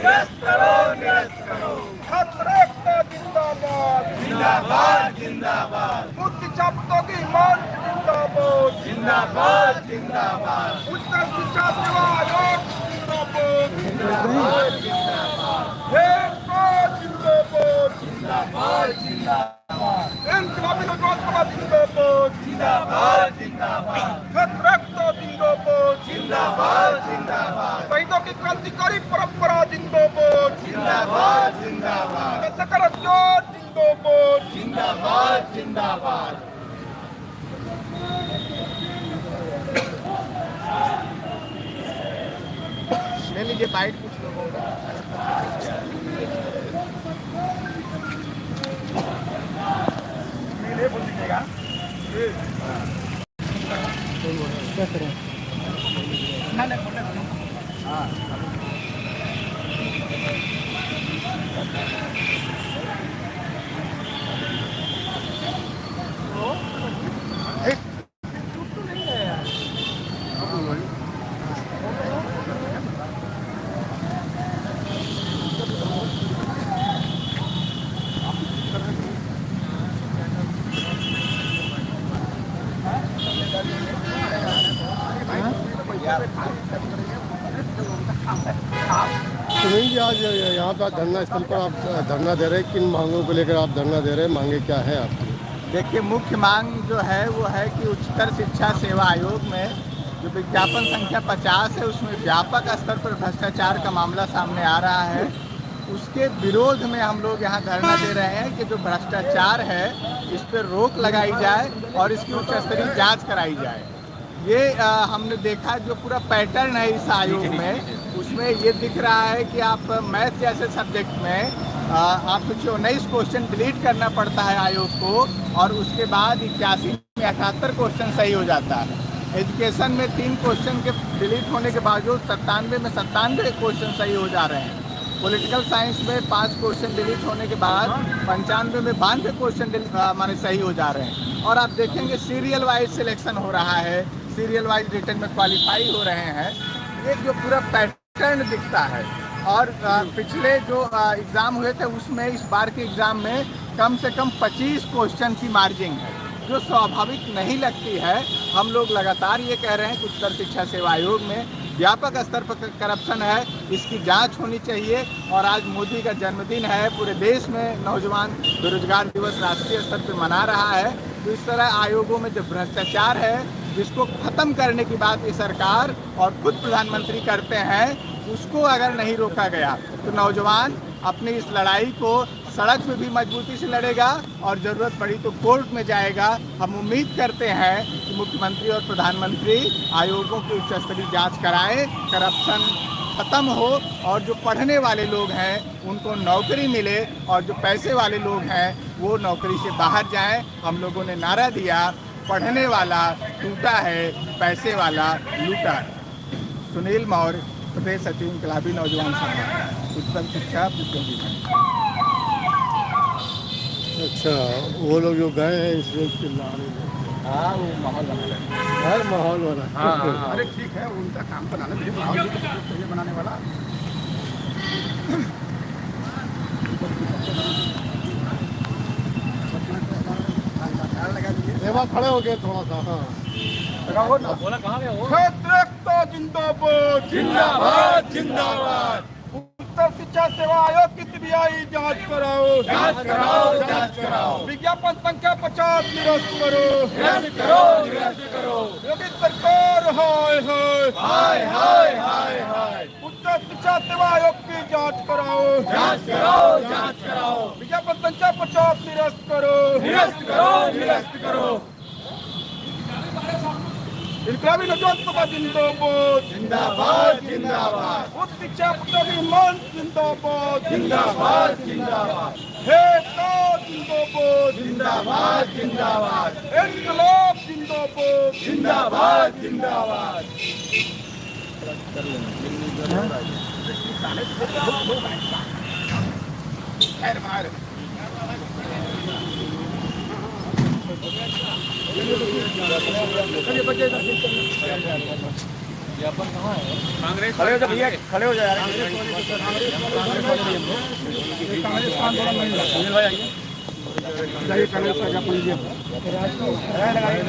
निरस्त करो, निरस्त करो। छात्र एकता जिंदाबाद, जिंदाबाद, जिंदाबाद, मुक्ति छात्रों की मांग जिंदाबाद, जिंदाबाद, जिंदाबाद, उत्तर शिक्षा सेवा आयोग जिंदाबाद, जिंदाबाद, जिंदाबाद, एकता जिंदाबाद, जिंदाबाद, जिंदाबाद, इनकलाबी लोकसभा जिंदाबाद, जिंदाबाद, जिंदाबाद, छात्र एकता जिंदाबाद, जिंदाबाद, जिंदाबाद, शहीदों की क्रांतिकारी परंपरा जिंदाबाद, जिंदाबाद, जिंदाबाद, जिंदाबाद, जिंदाबाद, जिंदाबाद। ले लीजिए बाइट कुछ लोगों का। बोल दीजिएगा क्या करें ना नहीं बोले हाँ सुनील जी, आज यहाँ पर धरना स्थल पर आप धरना दे रहे हैं, किन मांगों को लेकर आप धरना दे रहे हैं? मांगे क्या है आपकी? देखिए, मुख्य मांग जो है वो है कि उच्चतर शिक्षा सेवा आयोग में जो विज्ञापन संख्या 50 है उसमें व्यापक स्तर पर भ्रष्टाचार का मामला सामने आ रहा है। उसके विरोध में हम लोग यहाँ धरना दे रहे हैं कि जो भ्रष्टाचार है इस पर रोक लगाई जाए और इसकी उच्च स्तरीय जाँच कराई जाए। ये हमने देखा जो पूरा पैटर्न है इस आयोग में, उसमें ये दिख रहा है कि आप मैथ जैसे सब्जेक्ट में आप सोचिए 19 क्वेश्चन डिलीट करना पड़ता है आयोग को और उसके बाद 81 में 78 क्वेश्चन सही हो जाता है। एजुकेशन में 3 क्वेश्चन के डिलीट होने के बावजूद 97 में 97 क्वेश्चन सही हो जा रहे हैं। पॉलिटिकल साइंस में 5 क्वेश्चन डिलीट होने के बाद 95 में 92 क्वेश्चन माने सही हो जा रहे हैं। और आप देखेंगे सीरियल वाइज सिलेक्शन हो रहा है, सीरियल वाइज रिटर्न में क्वालिफाई हो रहे हैं। ये जो पूरा पैटर्न दिखता है और पिछले जो एग्ज़ाम हुए थे उसमें इस बार के एग्ज़ाम में कम से कम 25 क्वेश्चन की मार्जिन है जो स्वाभाविक नहीं लगती है। हम लोग लगातार ये कह रहे हैं कि उच्चतर शिक्षा सेवा आयोग में व्यापक स्तर पर करप्शन है, इसकी जांच होनी चाहिए। और आज मोदी का जन्मदिन है, पूरे देश में नौजवान बेरोजगार दिवस राष्ट्रीय स्तर पर मना रहा है। तो इस तरह आयोगों में जो भ्रष्टाचार है जिसको ख़त्म करने की बात ये सरकार और खुद प्रधानमंत्री करते हैं, उसको अगर नहीं रोका गया तो नौजवान अपनी इस लड़ाई को सड़क में भी मजबूती से लड़ेगा और ज़रूरत पड़ी तो कोर्ट में जाएगा। हम उम्मीद करते हैं कि मुख्यमंत्री और प्रधानमंत्री आयोगों की उच्च स्तरीय जाँच कराएं, करप्शन ख़त्म हो और जो पढ़ने वाले लोग हैं उनको नौकरी मिले और जो पैसे वाले लोग हैं वो नौकरी से बाहर जाएं। हम लोगों ने नारा दिया, पढ़ने वाला टूटा है, पैसे वाला लूटा है। सुनील मौर्य, प्रदेश सचिव इनकलाबी नौजवान संघ, उच्चतर शिक्षा विभाग। अच्छा, वो लोग जो गए हैं इसलिए चिल्ला रहे हैं। हाँ, वो माहौल बना है, हर माहौल बना। हाँ। अरे ठीक है, उनका काम बनाना, मुझे माहौल चाहिए बनाने वाला। सेवा खड़े हो गए थोड़ा सा। हाँ, बोला कहाँ गया वो? छात्र एकता जिंदाबाद, जिंदाबाद, जिंदाबाद, उत्तर शिक्षा सेवा आयोग की सीबीआई जांच कराओ, जांच कराओ, जांच कराओ, विज्ञापन संख्या 50 निरस्त करो, निरस्त करो, निरस्त करो, योगी सरकार हाय हाय हाय हाय हाय हाय, उत्तर शिक्षा सेवा आयोग की जांच कराओ, जांच कराओ, जांच कराओ, विज्ञापन संख्या 50 निरस्त करो, निरस्त करो, निरस्त करो। इनकलाबी नौजवान सभा जिंदाबाद, जिंदाबाद, जिंदाबाद, उच्च शिक्षा की मांग जिंदाबाद, जिंदाबाद, जिंदाबाद, एकता जिंदाबाद, जिंदाबाद, जिंदाबाद, इनकलाब जिंदाबाद, जिंदाबाद, जिंदाबाद। खड़े हो जाओ भैया, खड़े हो जाओ।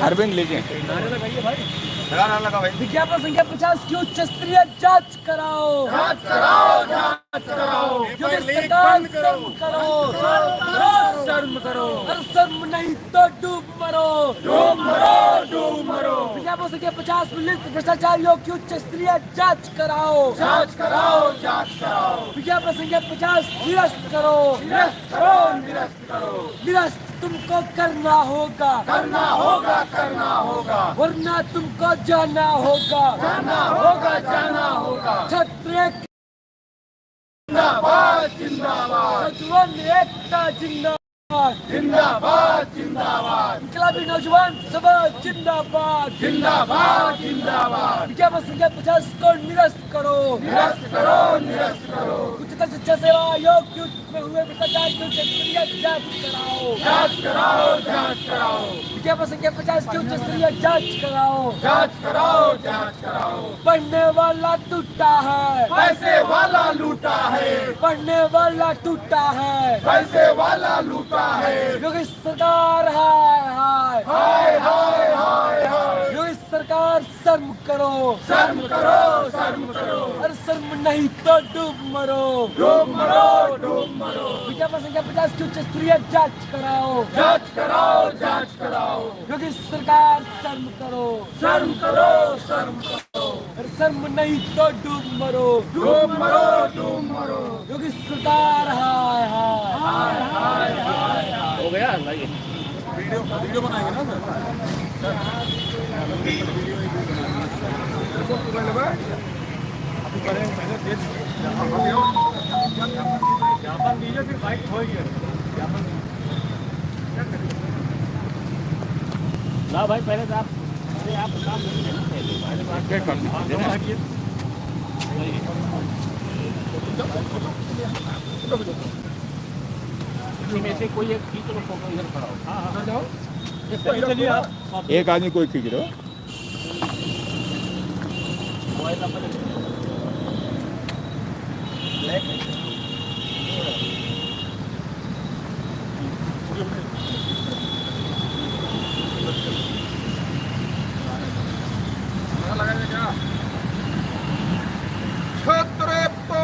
अरविंद लीजिए, लगा भाई। विज्ञापन संख्या 50 की उच्च स्तरीय जांच कराओ, जांच कराओ, जांच कराओ। सरकार शर्म करो, शर्म करो, अरे शर्म नहीं तो डूब मरो, डूब मरो, डूब मरो। विज्ञापन संख्या 50 में लिप्त भ्रष्टाचारियों की उच्च स्तरीय जांच कराओ, जांच कराओ, जांच कराओ। विज्ञापन संख्या 50 निरस्त करो, निरस्त करो, निरस्त करो। निरस्त तुमको करना होगा, करना होगा, करना होगा। वरना तुमको जाना होगा, जाना होगा, जाना होगा। छत्र जिंदाबाद, जिंदाबाद, नौजवान एकता जिंदाबाद, जिंदाबाद, जिंदाबाद, इनकलाबी नौजवान सभा जिंदाबाद, जिंदाबाद, जिंदाबाद। विज्ञापन संख्या 50 को निरस्त करो, निरस्त करो, निरस्त करो। उच्चतर शिक्षा सेवा आयोग की में हुए भ्रष्टाचार की उच्च स्तरीय जांच कराओ, जांच कराओ, जांच कराओ। विज्ञापन संख्या 50 की उच्च स्तरीय जांच कराओ, जांच कराओ, जांच कराओ। पढ़ने वाला टूटा है, पैसे वाला लूटा है, पढ़ने वाला टूटा है, पैसे वाला लूटा है। योगी सरकार हाय हाय, हाय, हाय, हाय, हाय। योगी सरकार शर्म करो, शर्म करो, शर्म करो। अरे शर्म नहीं तो डूब मरो, डूब मरो, डूब मरो। विज्ञापन संख्या 50 की उच्च स्तरीय जांच कराओ, जांच कराओ, जांच कराओ। योगी सरकार शर्म करो, शर्म करो, शर्म करो। अरे शर्म नहीं तो डूब मरो, डूब मरो, डूब मरो। योगी सरकार हाय हाय, हाय, हाय, हाय, हाय। हो गया लाइए। वीडियो बनाएंगे ना सर? ज्ञापन दीजिए, फिर बाइक होगी। ला भाई, पहले तो आप काम करिए ना, पहले बात क्या करनी में से कोई एक खींच लो फोटो, इधर खड़ा हो। हाँ जाओ, चलिए आप एक आदमी कोई खींच लो। मोबाइल नंबर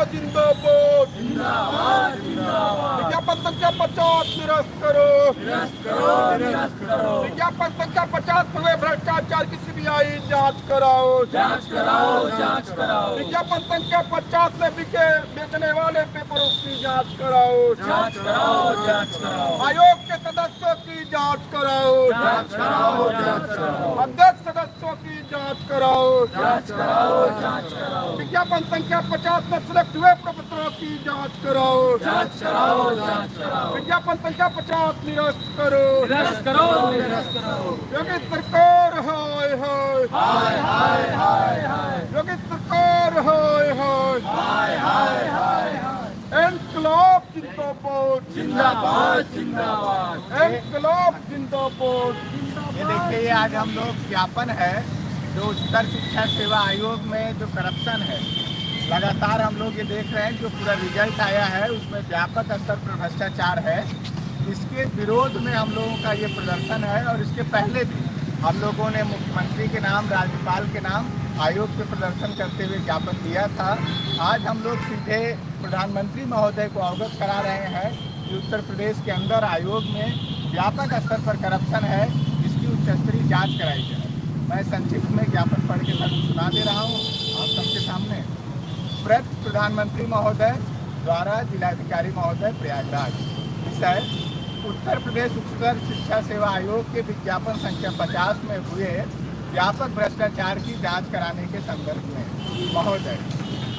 जिंदाबाद, जिंदाबाद, जिंदाबाद। विज्ञापन संख्या 50 निरस्त करो, निरस्त करो, निरस्त करो। विज्ञापन संख्या 50 हुए भ्रष्टाचार की सीबीआई जांच कराओ, जांच कराओ, जांच कराओ। विज्ञापन संख्या 50 में बिके बेचने वाले पेपरों की जांच कराओ, जांच कराओ, जांच कराओ। आयोग के सदस्यों की जांच कराओ, जांच कराओ, जांच कराओ। अध्यक्ष सदस्यों की जांच कराओ, जांच कराओ, जांच कराओ। विज्ञापन संख्या 50 में सिलेक्ट हुए प्रोफेसरों की जांच कराओ, जांच कराओ, जांच कराओ। विज्ञापन संख्या 50 निरस्त करो, निरस्त करो, निरस्त करो। योगी सरकार हाय हाय, हाय, हाय, हाय, हाय। योगी सरकार हाय हाय, हाय, हाय, हाय, हाय। इनकलाब जिंदाबाद, जिंदाबाद, जिंदाबाद। इनकलाब जिंदाबाद। ये देखिए, ये आज हम लोग ज्ञापन है जो उच्चतर शिक्षा सेवा आयोग में जो करप्शन है, लगातार हम लोग ये देख रहे हैं, जो पूरा रिजल्ट आया है उसमें व्यापक स्तर पर भ्रष्टाचार है। इसके विरोध में हम लोगों का ये प्रदर्शन है, और इसके पहले भी हम लोगों ने मुख्यमंत्री के नाम, राज्यपाल के नाम आयोग पे प्रदर्शन करते हुए ज्ञापन दिया था। आज हम लोग सीधे प्रधानमंत्री महोदय को अवगत करा रहे हैं कि उत्तर प्रदेश के अंदर आयोग में व्यापक स्तर पर करप्शन है, इसकी उच्च स्तरीय जाँच कराई जाए। मैं संक्षिप्त में ज्ञापन पढ़ के मैं सुना दे रहा हूँ आप सबके सामने। प्रधानमंत्री महोदय द्वारा जिलाधिकारी महोदय प्रयागराज, विषय उत्तर प्रदेश उच्चतर शिक्षा सेवा आयोग के विज्ञापन संख्या 50 में हुए व्यापक भ्रष्टाचार की जांच कराने के संदर्भ में महोदय,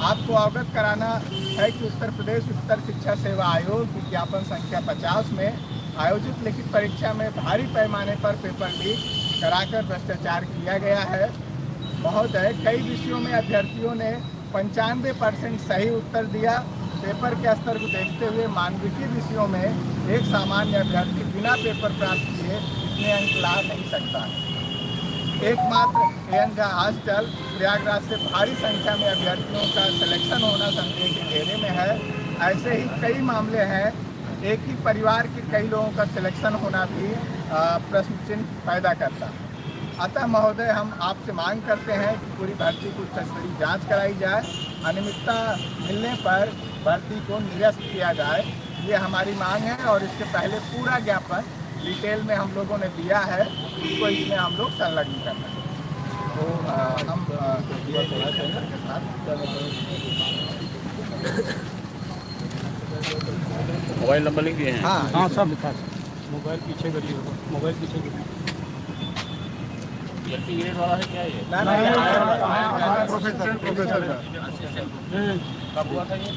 आपको अवगत कराना है कि उत्तर प्रदेश उच्चतर शिक्षा सेवा आयोग विज्ञापन संख्या 50 में आयोजित लिखित परीक्षा में भारी पैमाने पर पेपर लीक कराकर भ्रष्टाचार किया गया है। महोदय, कई विषयों में अभ्यर्थियों ने 95% सही उत्तर दिया। पेपर के स्तर को देखते हुए मानविकी विषयों में एक सामान्य अभ्यर्थी बिना पेपर प्राप्त किए इतने अंक ला नहीं सकता। एकमात्र प्रियंका हॉस्टल प्रयागराज से भारी संख्या में अभ्यर्थियों का सिलेक्शन होना संदेह के घेरे में है। ऐसे ही कई मामले हैं, एक ही परिवार के कई लोगों का सिलेक्शन होना भी प्रश्न चिन्ह पैदा करता है। अतः महोदय, हम आपसे मांग करते हैं कि पूरी भर्ती की उच्चस्तरीय जांच कराई जाए, अनियमितता मिलने पर भर्ती को निरस्त किया जाए, ये हमारी मांग है। और इसके पहले पूरा ज्ञापन डिटेल में हम लोगों ने दिया है, इसको इसमें हम लोग संलग्न करना है। तो हम के साथ मोबाइल नंबर लिख दिए हैं। हाँ सब लिखा है। मोबाइल पीछे करिए, मोबाइल पीछे करिए। ग्रेड वाला है क्या ये? प्रोफेसर कब हुआ था ये?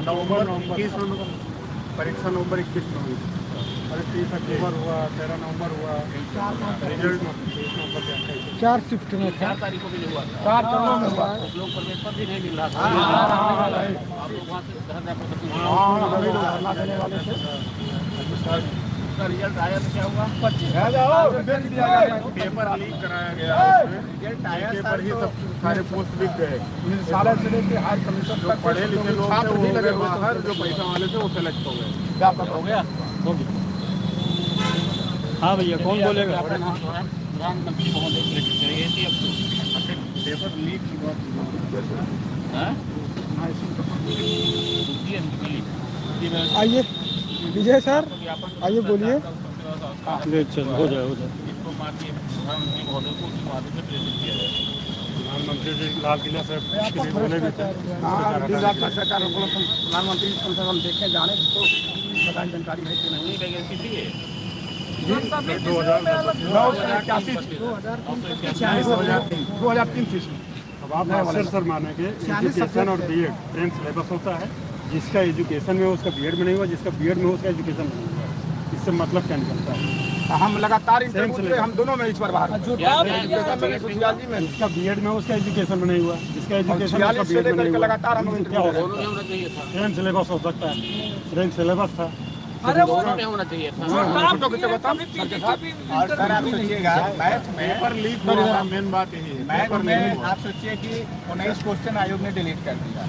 नवंबर 21 में परीक्षा नवंबर 21 में हुई। 30 अक्टूबर हुआ, 13 नवंबर हुआ, रिजल्ट 23 नवंबर के 4 शिफ्ट में 4 तारीख को भी नहीं हुआ था। 4 चरणों में हुआ। कुछ लोग प्रवेश पर भी नहीं मिल रहा था। आप लोग वहाँ से धरना पर देने वाले थे। उसका रिजल्ट आया तो क्या हुआ? पेपर लीक कराया गया, रिजल्ट आया पेपर ही सब सारे पोस्ट बिक गए। साले से लेके हायर कमीशन जो पढ़े लिखे लोग थे वो हो गए बाहर, जो पैसा वाले थे वो सेलेक्ट हो गए। व्यापक हो गया। हाँ भैया, कौन बोलेगा? प्रधानमंत्री महोदय सिलेक्ट करेंगे थी अब तो पेपर लीक की बात। आइए विजय सर, आइए बोलिए। हो जाए इसको माननीय प्रधानमंत्री महोदय को उसी माध्यम से प्रेरित किया जाए। प्रधानमंत्री जी लाल किला से बोले भी थे। प्रधानमंत्री कम से कम देखें, जाने तो बताएं जानकारी है कि नहीं। वैकेंसी थी ये? 2003 थी। अब आप मास्टर सर मानेंगे, एजुकेशन और बीएड सेम सिलेबस होता है। जिसका एजुकेशन में हो उसका बीएड में नहीं हुआ, जिसका बीएड में हो उसका एजुकेशन में नहीं हुआ। इससे मतलब क्या निकलता है? हम लगातार इंटरव्यू पे हम दोनों में इस बार बाहर सोशियोलॉजी में जिसका बीएड में हो उसका एजुकेशन में नहीं हुआ, जिसका एजुकेशन में 46 से बीएड में लेकर नहीं के हुआ। लगातार हम क्या हो दोनों सकता में होना चाहिए था। है? सेम सिलेबस हो सकता है, सेम सिलेबस था। अरे वो दोनों में होना चाहिए था। और सर आप सोचिएगा, मैथ में पेपर लीक हो रहा, मेन बात यही है। मैथ पेपर में लीक हुआ। आप सोचिए कि 19 क्वेश्चन आयोग ने डिलीट कर दिया।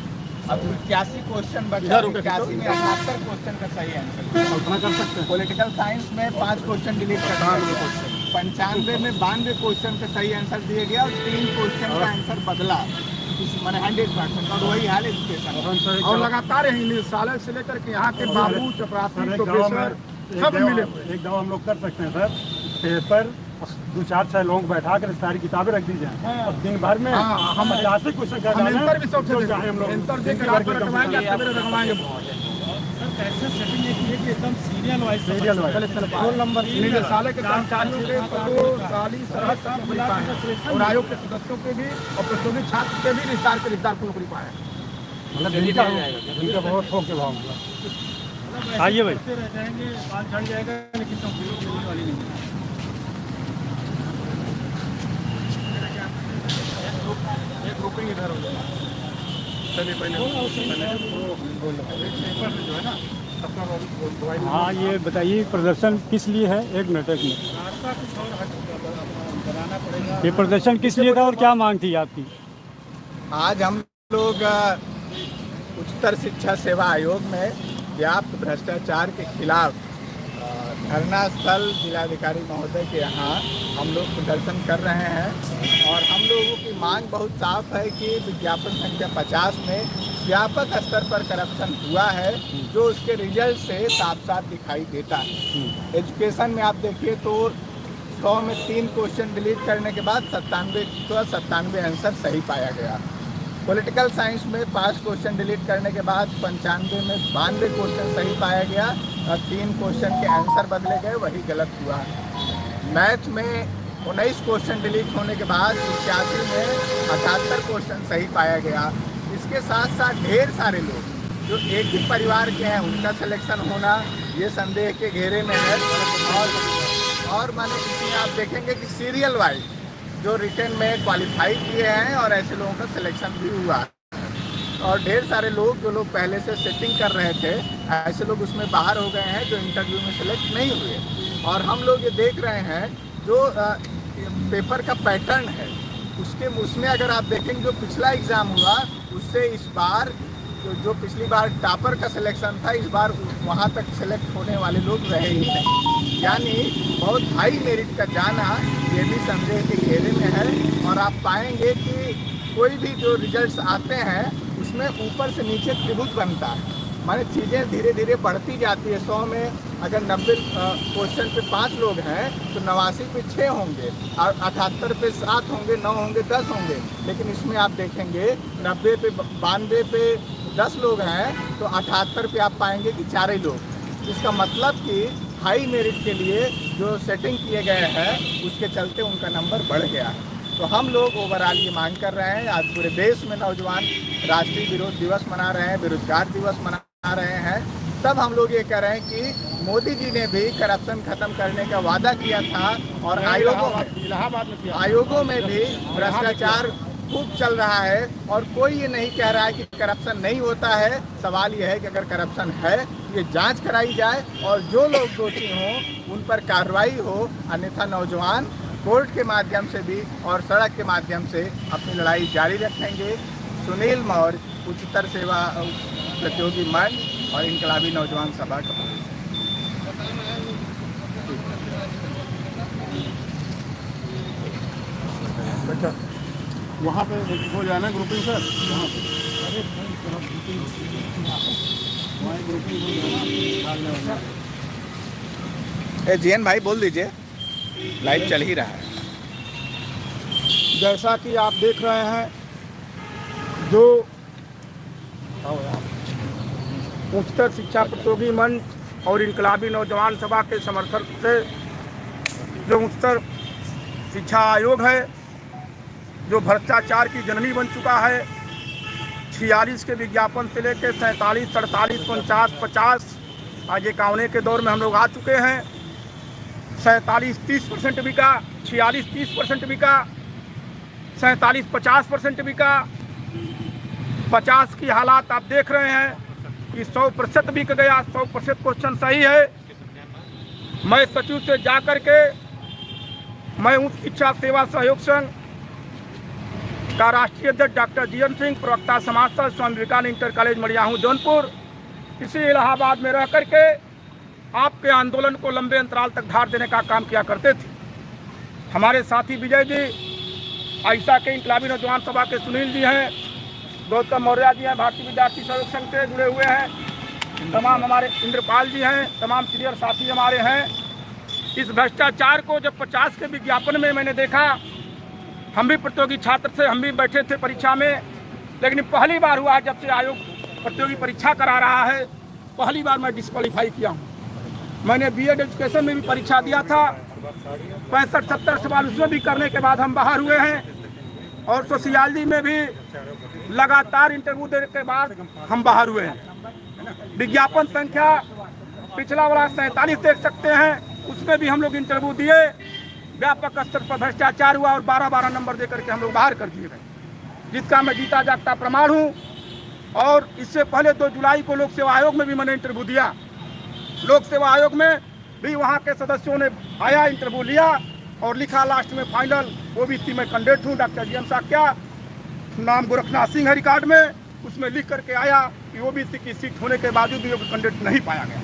अब 81 क्वेश्चन बचा, 81 में 78 क्वेश्चन का सही आंसर। कल्पना कर सकते हैं। पॉलिटिकल साइंस में 5 क्वेश्चन डिलीट कर दिया। 95 में 92 क्वेश्चन का सही आंसर दिया गया और 3 क्वेश्चन का आंसर बदला, मैंने 100%। और वही हाल एजुकेशन और लगातार यही साले से लेकर के यहाँ के बाबू चपरासी प्रोफेसर सब मिले हुए। एक दवा हम लोग कर सकते हैं सर, पेपर 2-4 लोग बैठा कर सारी किताबें रख दी जाए और दिन भर में हम 80 क्वेश्चन कर हम इंटर भी जो चाहे हम लोग इंटर देकर आपको रखवाएंगे, सवेरे रखवाएंगे। सीरियल वाइज रोल नंबर साले के कर्मचारियों के पदों, साली सरहद सब खुली पाए और आयोग के सदस्यों के भी और प्रतियोगी छात्र के भी रिश्तेदार को खुली पाए। मतलब इनका बहुत थोक के भाव मिला। आइए भाई, रह जाएंगे, बाल झड़ जाएगा, लेकिन कंप्लीट वाली नहीं है। एक ग्रुपिंग इधर हो जाए। चलिए पहले जो है ना सबका। हाँ, ये बताइए प्रदर्शन किस लिए है? एक मिनट ये प्रदर्शन किस लिए था और क्या मांग थी आपकी? आज हम लोग उच्चतर शिक्षा सेवा आयोग में व्याप्त भ्रष्टाचार के खिलाफ धरना स्थल जिलाधिकारी महोदय के यहाँ हम लोग प्रदर्शन कर रहे हैं। और हम लोगों की मांग बहुत साफ है कि विज्ञापन संख्या 50 में व्यापक स्तर पर करप्शन हुआ है, जो उसके रिजल्ट से साफ साफ दिखाई देता है। एजुकेशन में आप देखिए तो 100 में 3 क्वेश्चन डिलीट करने के बाद 97 आंसर सही पाया गया। पॉलिटिकल साइंस में 5 क्वेश्चन डिलीट करने के बाद 95 में 92 क्वेश्चन सही पाया गया और 3 क्वेश्चन के आंसर बदले गए, वही गलत हुआ। मैथ में 19 क्वेश्चन डिलीट होने के बाद 81 में 78 क्वेश्चन सही पाया गया। इसके साथ साथ ढेर सारे लोग जो एक ही परिवार के हैं उनका सिलेक्शन होना ये संदेह के घेरे में है। और माने इसमें आप देखेंगे कि सीरियल वाइज जो रिटर्न में क्वालिफाई किए हैं और ऐसे लोगों का सिलेक्शन भी हुआ। और ढेर सारे लोग जो लोग पहले से सेटिंग कर रहे थे ऐसे लोग उसमें बाहर हो गए हैं जो इंटरव्यू में सिलेक्ट नहीं हुए। और हम लोग ये देख रहे हैं जो पेपर का पैटर्न है उसमें अगर आप देखेंगे जो पिछला एग्ज़ाम हुआ उससे इस बार जो पिछली बार टॉपर का सिलेक्शन था, इस बार वहाँ तक सेलेक्ट होने वाले लोग रहे ही नहीं। यानी बहुत हाई मेरिट का जाना ये भी संदेह के घेरे में है। और आप पाएंगे कि कोई भी जो रिजल्ट्स आते हैं उसमें ऊपर से नीचे त्रिभुज बनता है, माने चीज़ें धीरे धीरे बढ़ती जाती है। 100 में अगर 90 क्वेश्चन पे 5 लोग हैं तो 89 पे 6 होंगे और 78 पे 7 होंगे, 9 होंगे, 10 होंगे। लेकिन इसमें आप देखेंगे 90 पे 92 पे 10 लोग हैं तो 78 पे आप पाएंगे कि 4 ही लोग। इसका मतलब कि हाई मेरिट के लिए जो सेटिंग किए गए हैं उसके चलते उनका नंबर बढ़ गया है। तो हम लोग ओवरऑल ये मांग कर रहे हैं, आज पूरे देश में नौजवान राष्ट्रीय विरोध दिवस मना रहे हैं, बेरोजगार दिवस मना रहे हैं, तब हम लोग ये कह रहे हैं कि मोदी जी ने भी करप्शन खत्म करने का वादा किया था और आयोगों में भी भ्रष्टाचार खूब चल रहा है और कोई ये नहीं कह रहा है कि करप्शन नहीं होता है। सवाल ये है कि अगर करप्शन है ये जांच कराई जाए और जो लोग दोषी हों उन पर कार्रवाई हो, अन्यथा नौजवान कोर्ट के माध्यम से भी और सड़क के माध्यम से अपनी लड़ाई जारी रखेंगे। सुनील मौर्य, उच्चतर सेवा प्रतियोगी मंच और इनकलाबी नौजवान सभा का अच्छा, वहाँ पे हो जाए ना ग्रुपिंग सर, वहाँ ग्रुपिंग जीएन भाई बोल दीजिए, लाइव चल ही रहा है। जैसा कि आप देख रहे हैं जो उच्चतर शिक्षा प्रतियोगी मंच और इनकलाबी नौजवान सभा के समर्थन से जो उच्चतर शिक्षा आयोग है जो भ्रष्टाचार की जननी बन चुका है, 46 के विज्ञापन से लेकर 47, 48, 49, 50 आज 51 के दौर में हम लोग आ चुके हैं। 47 30% बिका, 46 30% बिका, 47 50% बिका, 50 की हालात आप देख रहे हैं कि 100% बिक गया, 100% क्वेश्चन सही है। मैं सचिव से जा कर के मैं उच्च शिक्षा सेवा सहयोग संघ का राष्ट्रीय अध्यक्ष डॉक्टर जीएन सिंह, प्रवक्ता समाज संघ स्वामी विवेकानंद इंटर कॉलेज मड़ियाहू जौनपुर, इसी इलाहाबाद में रह करके आपके आंदोलन को लंबे अंतराल तक धार देने का काम किया करते थे। हमारे साथी विजय जी, आइसा के इनकलाबी नौजवान सभा के सुनील जी हैं, गौतम मौर्य जी हैं, भारतीय विद्यार्थी सहयोग संघ से जुड़े हुए हैं, तमाम हमारे इंद्रपाल जी हैं, तमाम सीनियर साथी हमारे हैं। इस भ्रष्टाचार को जब 50 के विज्ञापन में मैंने देखा, हम भी प्रतियोगी छात्र से हम भी बैठे थे परीक्षा में, लेकिन पहली बार हुआ जब से आयोग प्रतियोगी परीक्षा करा रहा है, पहली बार मैं डिस्क्वालीफाई किया हूँ। मैंने बीएड एजुकेशन में भी परीक्षा दिया था, 65-70 सवाल उसमें भी करने के बाद हम बाहर हुए हैं और सोशियोलॉजी में भी लगातार इंटरव्यू देने के बाद हम बाहर हुए हैं। विज्ञापन संख्या पिछला वाला 47 देख सकते हैं, उसमें भी हम लोग इंटरव्यू दिए, व्यापक स्तर पर भ्रष्टाचार हुआ और 12-12 नंबर देकर के हम लोग बाहर कर दिए गए, जिसका मैं जीता जागता प्रमाण हूँ। और इससे पहले 2 जुलाई को लोक सेवा आयोग में भी मैंने इंटरव्यू दिया, लोक सेवा आयोग में भी वहाँ के सदस्यों ने आया, इंटरव्यू लिया और लिखा लास्ट में फाइनल ओबीसी में कैंडिडेट हूँ, डॉक्टर जीएम साक्या, नाम गोरखनाथ सिंह है रिकॉर्ड में, उसमें लिख करके आया कि ओबीसी की सीट होने के बावजूद भी कैंडिडेट नहीं पाया गया।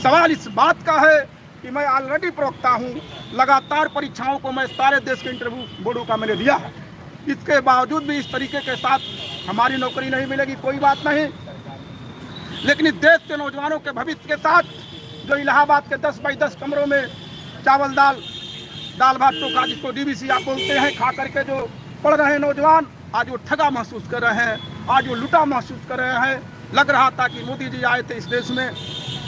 सवाल इस बात का है कि मैं ऑलरेडी प्रवक्ता हूँ, लगातार परीक्षाओं को मैं सारे देश के इंटरव्यू बोर्डों का मैंने दिया है, इसके बावजूद भी इस तरीके के साथ हमारी नौकरी नहीं मिलेगी, कोई बात नहीं। लेकिन इस देश के नौजवानों के भविष्य के साथ जो इलाहाबाद के 10 बाई 10 कमरों में चावल दाल भात चोखा जिसको डीबीसी आप बोलते हैं खा करके जो पढ़ रहे हैं नौजवान, आज वो ठगा महसूस कर रहे हैं, आज वो लुटा महसूस कर रहे हैं। लग रहा था कि मोदी जी आए थे इस देश में,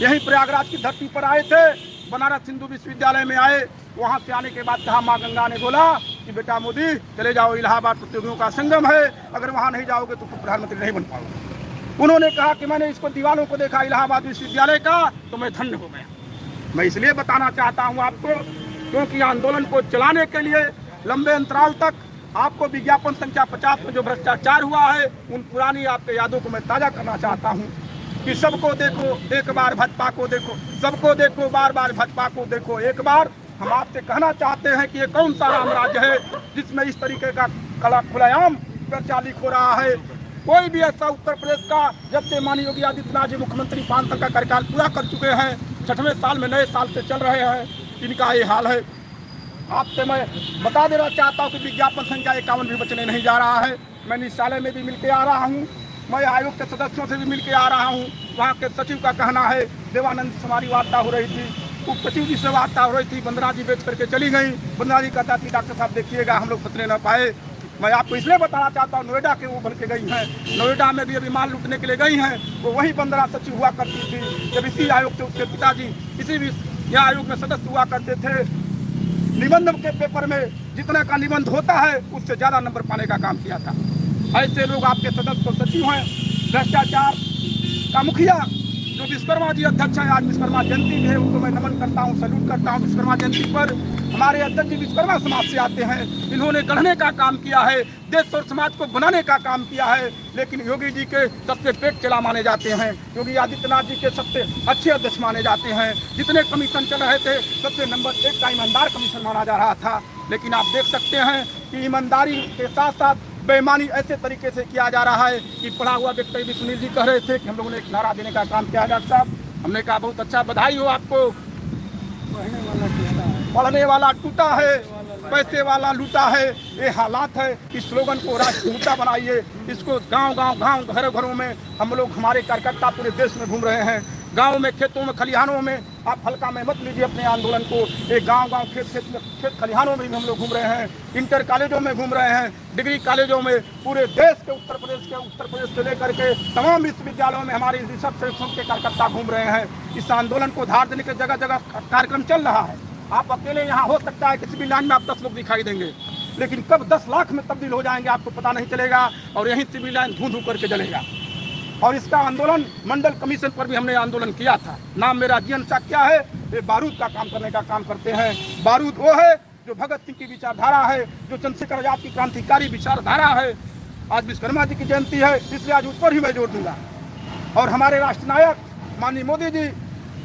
यहीं प्रयागराज की धरती पर आए थे, बनारस हिंदू विश्वविद्यालय में आए, वहाँ से आने के बाद कहा माँ गंगा ने बोला कि बेटा मोदी चले जाओ, इलाहाबाद प्रतियोगियों का संगम है, अगर वहाँ नहीं जाओगे तो प्रधानमंत्री नहीं बन पाओगे। उन्होंने कहा कि मैंने इसको दीवारों को देखा इलाहाबाद विश्वविद्यालय का तो मैं धन्य हो गया। मैं इसलिए बताना चाहता हूँ आपको, क्योंकि आंदोलन को चलाने के लिए लंबे अंतराल तक आपको विज्ञापन संख्या 50 में जो भ्रष्टाचार हुआ है उन पुरानी आपके यादों को मैं ताज़ा करना चाहता हूँ कि सबको देखो एक बार भाजपा को देखो, सबको देखो बार बार भाजपा को देखो एक बार, हम आपसे कहना चाहते हैं कि ये कौन सा राम राज्य है जिसमें इस तरीके का खुलेआम पर्चा लीक हो रहा है। कोई भी ऐसा उत्तर प्रदेश का, जब से माननीय योगी आदित्यनाथ जी मुख्यमंत्री 5 साल का कार्यकाल पूरा कर चुके हैं, 6वें साल में नए साल से चल रहे हैं, इनका ये हाल है। आपसे मैं बता देना चाहता हूँ कि विज्ञापन संख्या 51 भी बचने नहीं जा रहा है। मैं निदेशालय में भी मिलकर आ रहा हूँ, मैं आयोग के सदस्यों से भी मिलकर आ रहा हूँ। वहाँ के सचिव का कहना है, देवानंद से हमारी वार्ता हो रही थी, उप सचिव जी से वार्ता हो रही थी, वंदना जी बेच करके चली गई। वंदना जी कहता थी डॉक्टर साहब देखिएगा हम लोग फंसने न पाए। मैं आपको इसलिए बताना चाहता हूँ, नोएडा के वो बन के गई हैं, नोएडा में भी अभी माल लूटने के लिए गई हैं। वो वही वंदना सचिव हुआ करती थी जब इसी आयोग से उसके पिताजी इसी भी यहाँ आयोग में सदस्य हुआ करते थे। निबंध के पेपर में जितना का निबंध होता है उससे ज़्यादा नंबर पाने का काम किया था। ऐसे लोग आपके सदस्य सचिव हैं। भ्रष्टाचार का मुखिया जो विश्वकर्मा जी अध्यक्ष हैं, आज विश्वकर्मा जयंती भी है, उनको मैं नमन करता हूँ, सैल्यूट करता हूँ। विश्वकर्मा जयंती पर हमारे अध्यक्ष जी विश्वकर्मा समाज से आते हैं। इन्होंने गढ़ने का काम किया है, देश और समाज को बनाने का काम किया है। लेकिन योगी जी के सबसे पेट चला माने जाते हैं, योगी आदित्यनाथ जी के सबसे अच्छे अध्यक्ष माने जाते हैं। जितने कमीशन चल रहे थे सबसे नंबर 1 का ईमानदार कमीशन माना जा रहा था। लेकिन आप देख सकते हैं कि ईमानदारी के साथ साथ बेईमानी ऐसे तरीके से किया जा रहा है कि पढ़ा हुआ व्यक्ति भी सुनील जी कह रहे थे कि हम लोगों ने एक नारा देने का काम किया है। डॉक्टर साहब, हमने कहा बहुत अच्छा, बधाई हो आपको। पढ़ने वाला टूटा है, पैसे वाला लूटा है, ये हालात है। इस स्लोगन को राष्ट्रीय मुद्दा बनाइए, इसको गांव घरों घरों में हम लोग, हमारे कार्यकर्ता पूरे देश में घूम रहे हैं। गांव में, खेतों में, खलिहानों में, आप हल्का में मत लीजिए अपने आंदोलन को। एक गांव खेत खलिहानों में भी हम लोग घूम रहे हैं, इंटर कॉलेजों में घूम रहे हैं, डिग्री कॉलेजों में, पूरे देश के उत्तर प्रदेश से लेकर के तमाम विश्वविद्यालयों में हमारे रिसर्च सेक्शन के कार्यकर्ता घूम रहे हैं। इस आंदोलन को धार देने के जगह जगह कार्यक्रम चल रहा है। आप अकेले यहाँ हो सकता है किसी भी लाइन में आप 10 लोग दिखाई देंगे, लेकिन कब 10 लाख में तब्दील हो जाएंगे आपको पता नहीं चलेगा। और यहीं सिविल लाइन धू करके जलेगा। और इसका आंदोलन मंडल कमीशन पर भी हमने आंदोलन किया था। नाम मेरा जीवन क्या है, ये बारूद का काम करने का काम करते हैं। बारूद वो है जो भगत सिंह की विचारधारा है, जो चंद्रशेखर आजाद की क्रांतिकारी विचारधारा है। आज विश्वकर्मा जी की जयंती है, इसलिए आज उस पर ही मैं जोर दूंगा। और हमारे राष्ट्र नायक माननीय मोदी जी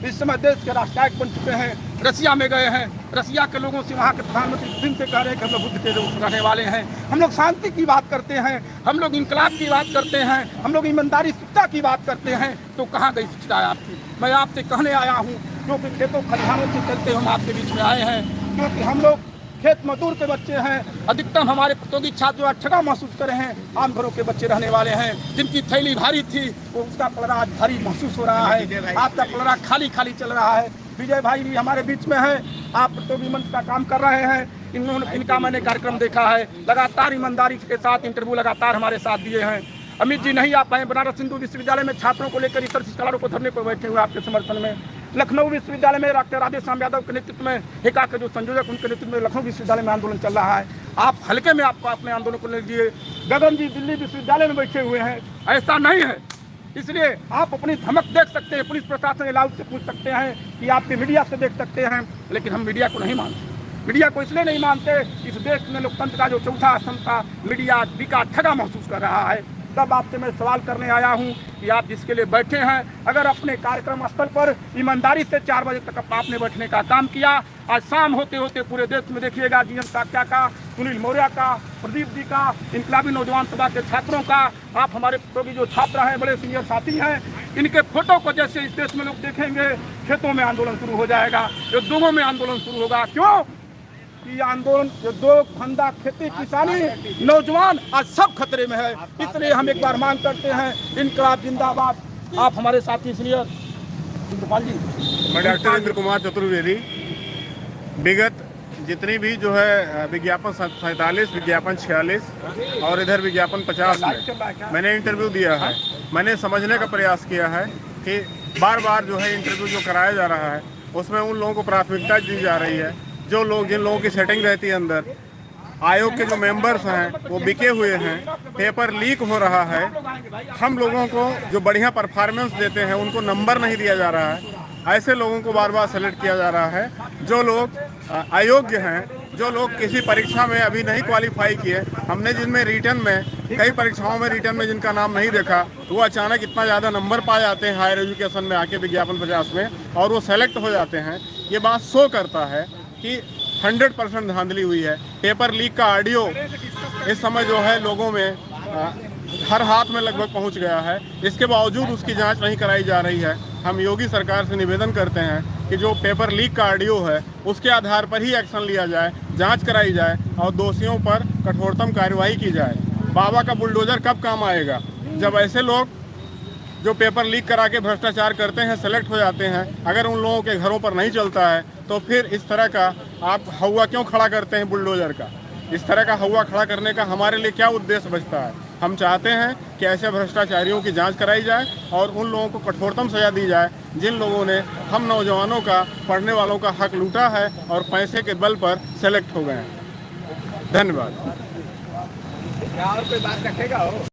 इस समय देश के राष्ट्रनायक बन चुके हैं, रसिया में गए हैं। रसिया के लोगों से, वहाँ के प्रधानमंत्री दिन से कह रहे हैं कि हम लोग बुद्ध के लोग रहने वाले हैं, हम लोग शांति की बात करते हैं, हम लोग इनकलाब की बात करते हैं, हम लोग ईमानदारी शिक्षा की बात करते हैं। तो कहाँ गई शिक्षा है आपकी? मैं आपसे कहने आया हूँ, क्योंकि खेतों खलिहानों से चलते हम आपके बीच में आए हैं, क्योंकि हम लोग खेत मजदूर के बच्चे हैं। अधिकतम हमारे प्रतियोगी छात्र ठगा महसूस करे हैं, आम घरों के बच्चे रहने वाले हैं। जिनकी थैली भारी थी वो उसका पलड़ा आज भारी महसूस हो रहा है, आपका पलड़ा खाली खाली चल रहा है। विजय भाई भी हमारे बीच में है, आप प्रतियोगी मंच का काम कर रहे हैं। इनका मैंने कार्यक्रम देखा है, लगातार ईमानदारी के साथ इंटरव्यू लगातार हमारे साथ दिए हैं। अमित जी नहीं आ पाए, बनारस हिंदू विश्वविद्यालय में छात्रों को लेकर रिसर्च स्कॉलरों को धरने पर बैठे हुए आपके समर्थन में। लखनऊ विश्वविद्यालय में डॉक्टर राधेश्याम यादव के नेतृत्व में, हिका के जो संयोजक उनके नेतृत्व में लखनऊ विश्वविद्यालय में आंदोलन चल रहा है। आप हल्के में आपको अपने आंदोलन को ले लीजिए। गगन जी दिल्ली विश्वविद्यालय में बैठे हुए हैं, ऐसा नहीं है। इसलिए आप अपनी धमक देख सकते हैं, पुलिस प्रशासन अलाउड से पूछ सकते हैं कि आपके मीडिया से देख सकते हैं, लेकिन हम मीडिया को नहीं मानते। मीडिया को इसलिए नहीं मानते, इस देश में लोकतंत्र का जो चौथा स्तंभ था, मीडिया बिका ठगा महसूस कर रहा है। तब आपसे मैं सवाल करने आया हूं कि आप जिसके लिए बैठे हैं, अगर अपने कार्यक्रम स्थल पर ईमानदारी से 4 बजे तक आपने बैठने का काम किया, आज शाम होते होते पूरे देश में देखिएगा जीवन साक्या का, सुनील मौर्य का, प्रदीप जी का, इनकलाबी नौजवान सभा के छात्रों का, आप हमारे प्रतियोगी जो छात्र हैं, बड़े सीनियर साथी हैं, इनके फोटो को जैसे इस देश में लोग देखेंगे, खेतों में आंदोलन शुरू हो जाएगा, उद्योगों में आंदोलन शुरू होगा। क्यों? कि आंदोलन, उद्योग, धंधा, खेती, किसानी, नौजवान आज सब खतरे में है। इसलिए हम एक बार मांग करते हैं, इनकलाब जिंदाबाद। आप हमारे साथी सीनियर इंद्रपाल जी। मैं डॉक्टर इंद्र कुमार चतुर्वेदी। विगत जितनी भी जो है विज्ञापन 47, विज्ञापन 46 और इधर विज्ञापन 50 में मैंने इंटरव्यू दिया है। मैंने समझने का प्रयास किया है कि बार बार जो है इंटरव्यू जो कराया जा रहा है उसमें उन लोगों को प्राथमिकता दी जा रही है जो लोग, जिन लोगों की सेटिंग रहती है अंदर। आयोग के जो मेंबर्स हैं वो बिके हुए हैं, पेपर लीक हो रहा है। हम लोगों को जो बढ़िया परफॉर्मेंस देते हैं उनको नंबर नहीं दिया जा रहा है। ऐसे लोगों को बार बार सेलेक्ट किया जा रहा है जो लोग अयोग्य हैं, जो लोग किसी परीक्षा में अभी नहीं क्वालिफाई किए। हमने जिनमें रिटर्न में, कई परीक्षाओं में रिटर्न में जिनका नाम नहीं देखा, वो अचानक इतना ज़्यादा नंबर पा जाते हैं हायर एजुकेशन में आके विज्ञापन 50 में, और वो सेलेक्ट हो जाते हैं। ये बात शो करता है कि 100% धांधली हुई है। पेपर लीक का ऑडियो इस समय जो है लोगों में हर हाथ में लगभग पहुंच गया है। इसके बावजूद उसकी जांच नहीं कराई जा रही है। हम योगी सरकार से निवेदन करते हैं कि जो पेपर लीक का ऑडियो है उसके आधार पर ही एक्शन लिया जाए, जांच कराई जाए और दोषियों पर कठोरतम कार्रवाई की जाए। बाबा का बुलडोजर कब काम आएगा? जब ऐसे लोग जो पेपर लीक करा के भ्रष्टाचार करते हैं, सेलेक्ट हो जाते हैं, अगर उन लोगों के घरों पर नहीं चलता है तो फिर इस तरह का आप हवा क्यों खड़ा करते हैं बुलडोजर का? इस तरह का हवा खड़ा करने का हमारे लिए क्या उद्देश्य बचता है? हम चाहते हैं कि ऐसे भ्रष्टाचारियों की जांच कराई जाए और उन लोगों को कठोरतम सजा दी जाए जिन लोगों ने हम नौजवानों का, पढ़ने वालों का हक लूटा है और पैसे के बल पर सेलेक्ट हो गए हैं। धन्यवाद। और कोई बात रखेगा हो?